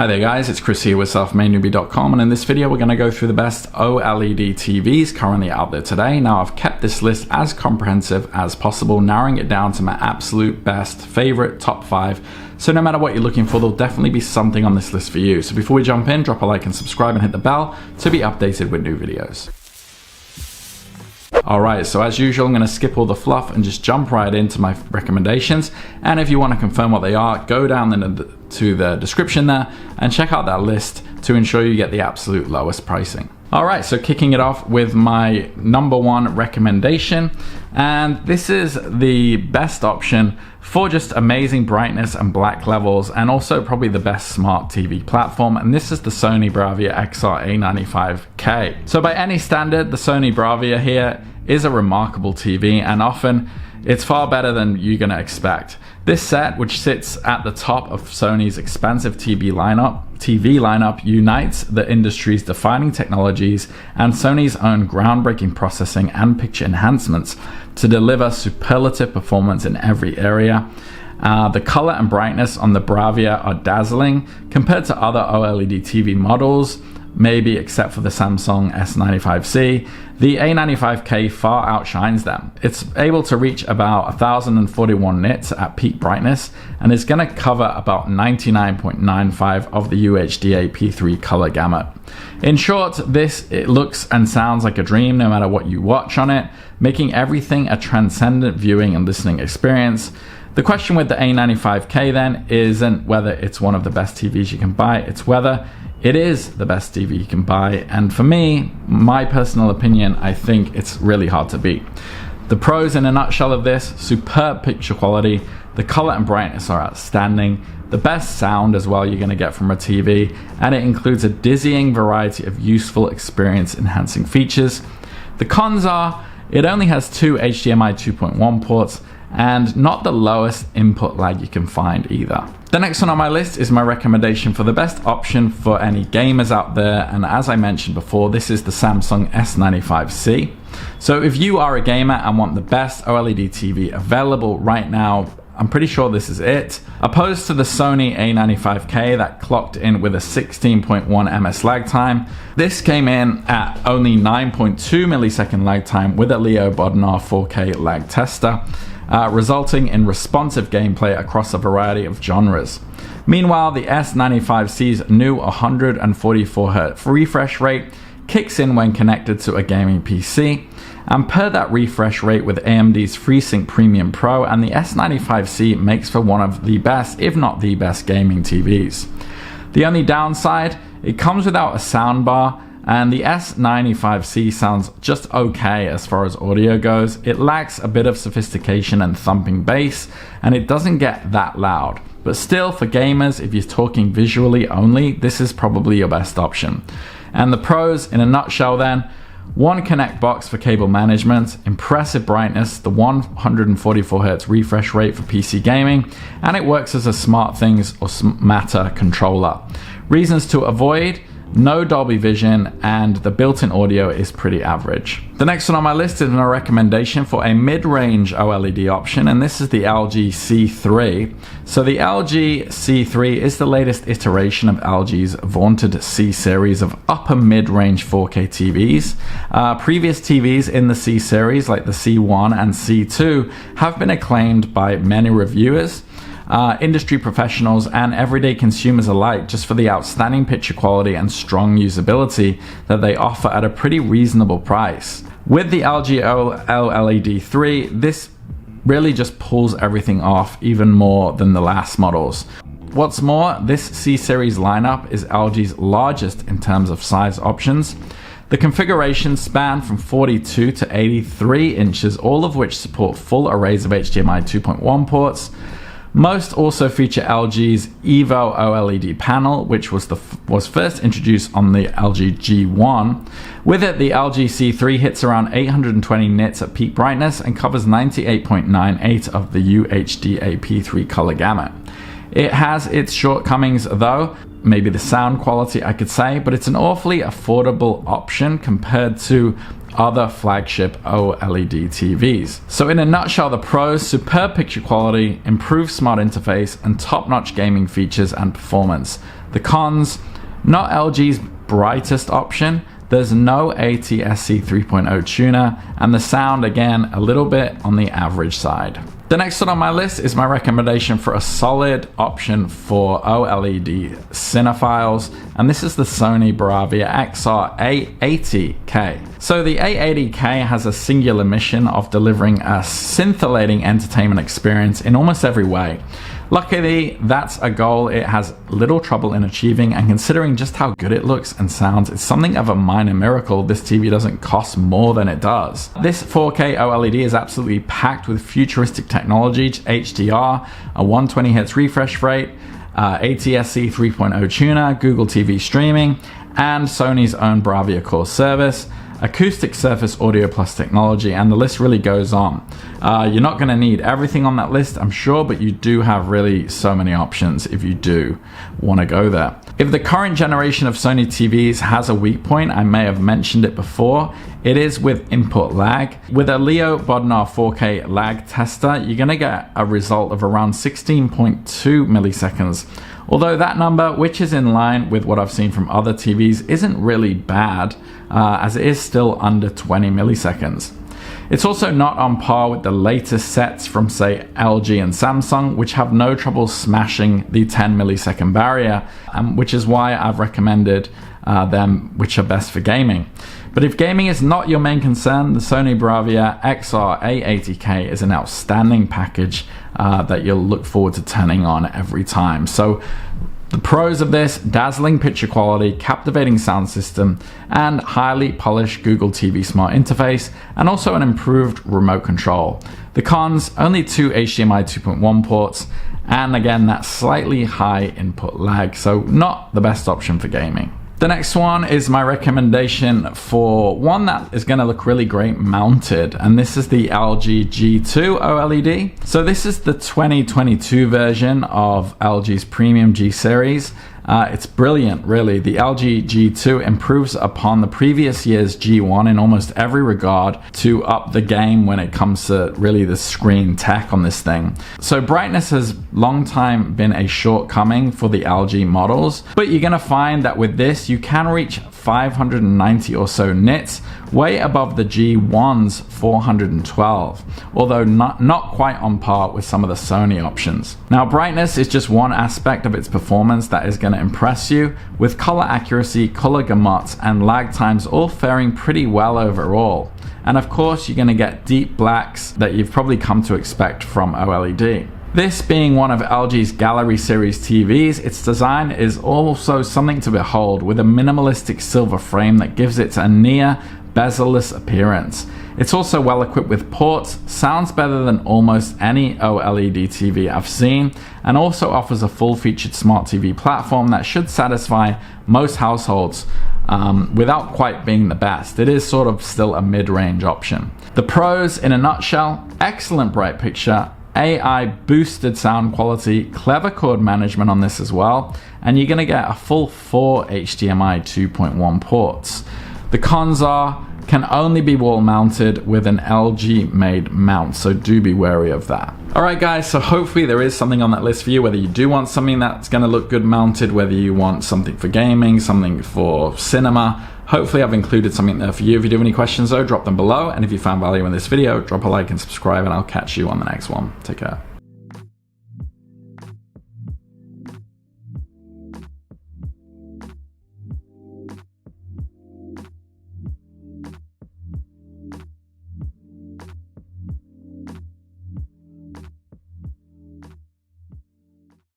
Hi there guys, it's Chris here with selfmadenewbie.com, and in this video we're going to go through the best OLED TVs currently out there today. Now I've kept this list as comprehensive as possible, narrowing it down to my absolute best favorite top 5. So no matter what you're looking for, there'll definitely be something on this list for you. So before we jump in, drop a like and subscribe and hit the bell to be updated with new videos. Alright, so as usual, I'm going to skip all the fluff and just jump right into my recommendations. And if you want to confirm what they are, go down to the description there and check out that list to ensure you get the absolute lowest pricing. Alright, so kicking it off with my number 1 recommendation, and this is the best option for just amazing brightness and black levels, and also probably the best smart TV platform, and this is the Sony Bravia XR A95K. So by any standard, the Sony Bravia here is a remarkable TV, and often it's far better than you're going to expect. This set, which sits at the top of Sony's expansive TV lineup, unites the industry's defining technologies and Sony's own groundbreaking processing and picture enhancements to deliver superlative performance in every area. The color and brightness on the Bravia are dazzling compared to other OLED TV models, maybe except for the Samsung S95C. The A95K far outshines them. It's able to reach about 1041 nits at peak brightness, and is going to cover about 99.95 of the UHD P3 color gamut. In short, it looks and sounds like a dream no matter what you watch on it, making everything a transcendent viewing and listening experience. The question with the A95K then isn't whether it's one of the best TVs you can buy, it's whether it is the best TV you can buy, and for me, my personal opinion, I think it's really hard to beat. The pros in a nutshell of this: superb picture quality, the color and brightness are outstanding, the best sound as well you're going to get from a TV, and it includes a dizzying variety of useful experience enhancing features. The cons are, it only has 2 HDMI 2.1 ports, and not the lowest input lag you can find either. The next one on my list is my recommendation for the best option for any gamers out there, and as I mentioned before, this is the Samsung S95C. So if you are a gamer and want the best OLED TV available right now, I'm pretty sure this is it. Opposed to the Sony A95K that clocked in with a 16.1 ms lag time, this came in at only 9.2 millisecond lag time with a Leo Bodnar 4K lag tester, resulting in responsive gameplay across a variety of genres. Meanwhile, the S95C's new 144Hz refresh rate kicks in when connected to a gaming PC, and per that refresh rate with AMD's FreeSync Premium Pro, and the S95C makes for one of the best, if not the best, gaming TVs. The only downside, it comes without a soundbar, and the S95C sounds just okay as far as audio goes. It lacks a bit of sophistication and thumping bass, and it doesn't get that loud. But still, for gamers, if you're talking visually only, this is probably your best option. And the pros in a nutshell then: 1 Connect box for cable management, impressive brightness, the 144Hz refresh rate for PC gaming, and it works as a SmartThings or Matter controller. Reasons to avoid: no Dolby Vision, and the built-in audio is pretty average. The next one on my list is a recommendation for a mid-range OLED option, and this is the LG C3. So the LG C3 is the latest iteration of LG's vaunted C series of upper mid-range 4K TVs. Previous TVs in the C series, like the C1 and C2, have been acclaimed by many reviewers, industry professionals, and everyday consumers alike, just for the outstanding picture quality and strong usability that they offer at a pretty reasonable price. With the LG OLED 3, this really just pulls everything off even more than the last models. What's more, this C-series lineup is LG's largest in terms of size options. The configurations span from 42 to 83 inches, all of which support full arrays of HDMI 2.1 ports. Most also feature LG's Evo OLED panel, which was first introduced on the LG G1. With it, the LG C3 hits around 820 nits at peak brightness and covers 98.98 of the UHD P3 color gamut. It has its shortcomings though, maybe the sound quality I could say, but it's an awfully affordable option compared to other flagship OLED TVs. So in a nutshell, the pros: superb picture quality, improved smart interface, and top-notch gaming features and performance. The cons: not LG's brightest option. There's no ATSC 3.0 tuner, and the sound, again, a little bit on the average side. The next one on my list is my recommendation for a solid option for OLED cinephiles, and this is the Sony Bravia XR A80K. So the A80K has a singular mission of delivering a scintillating entertainment experience in almost every way. Luckily, that's a goal it has little trouble in achieving, and considering just how good it looks and sounds, it's something of a minor miracle this TV doesn't cost more than it does. This 4K OLED is absolutely packed with futuristic technology, HDR, a 120Hz refresh rate, ATSC 3.0 tuner, Google TV streaming, and Sony's own Bravia Core service, acoustic surface audio plus technology, and the list really goes on. You're not going to need everything on that list, I'm sure, but you do have really so many options if you do want to go there. If the current generation of Sony TVs has a weak point, I may have mentioned it before, it is with input lag. With a Leo Bodnar 4K lag tester, you're going to get a result of around 16.2 milliseconds. Although that number, which is in line with what I've seen from other TVs, isn't really bad, as it is still under 20 milliseconds. It's also not on par with the latest sets from, say, LG and Samsung, which have no trouble smashing the 10 millisecond barrier, which is why I've recommended them, which are best for gaming. But if gaming is not your main concern, the Sony Bravia XR A80K is an outstanding package that you'll look forward to turning on every time. So the pros of this: dazzling picture quality, captivating sound system, and highly polished Google TV Smart interface, and also an improved remote control. The cons: only 2 HDMI 2.1 ports, and again, that slightly high input lag, so not the best option for gaming. The next one is my recommendation for one that is going to look really great mounted, and this is the LG G2 OLED. So this is the 2022 version of LG's premium G series. It's brilliant, really. The LG G2 improves upon the previous year's G1 in almost every regard to up the game when it comes to really the screen tech on this thing. So brightness has long time been a shortcoming for the LG models, but you're gonna find that with this you can reach 590 or so nits, way above the G1's 412, although not quite on par with some of the Sony options. Now, brightness is just one aspect of its performance that is going to impress you, with color accuracy, color gamuts, and lag times all faring pretty well overall. And of course, you're going to get deep blacks that you've probably come to expect from OLED. This being one of LG's Gallery Series TVs, its design is also something to behold, with a minimalistic silver frame that gives it a near bezel-less appearance. It's also well equipped with ports, sounds better than almost any OLED TV I've seen, and also offers a full-featured smart TV platform that should satisfy most households without quite being the best. It is sort of still a mid-range option. The pros, in a nutshell: excellent bright picture, AI boosted sound quality, clever cord management on this as well, and you're going to get a full 4 HDMI 2.1 ports. The cons are: can only be wall mounted with an LG made mount, so do be wary of that. Alright guys, so hopefully there is something on that list for you, whether you do want something that's going to look good mounted, whether you want something for gaming, something for cinema. Hopefully I've included something there for you. If you do have any questions though, drop them below, and if you found value in this video, drop a like and subscribe, and I'll catch you on the next one. Take care.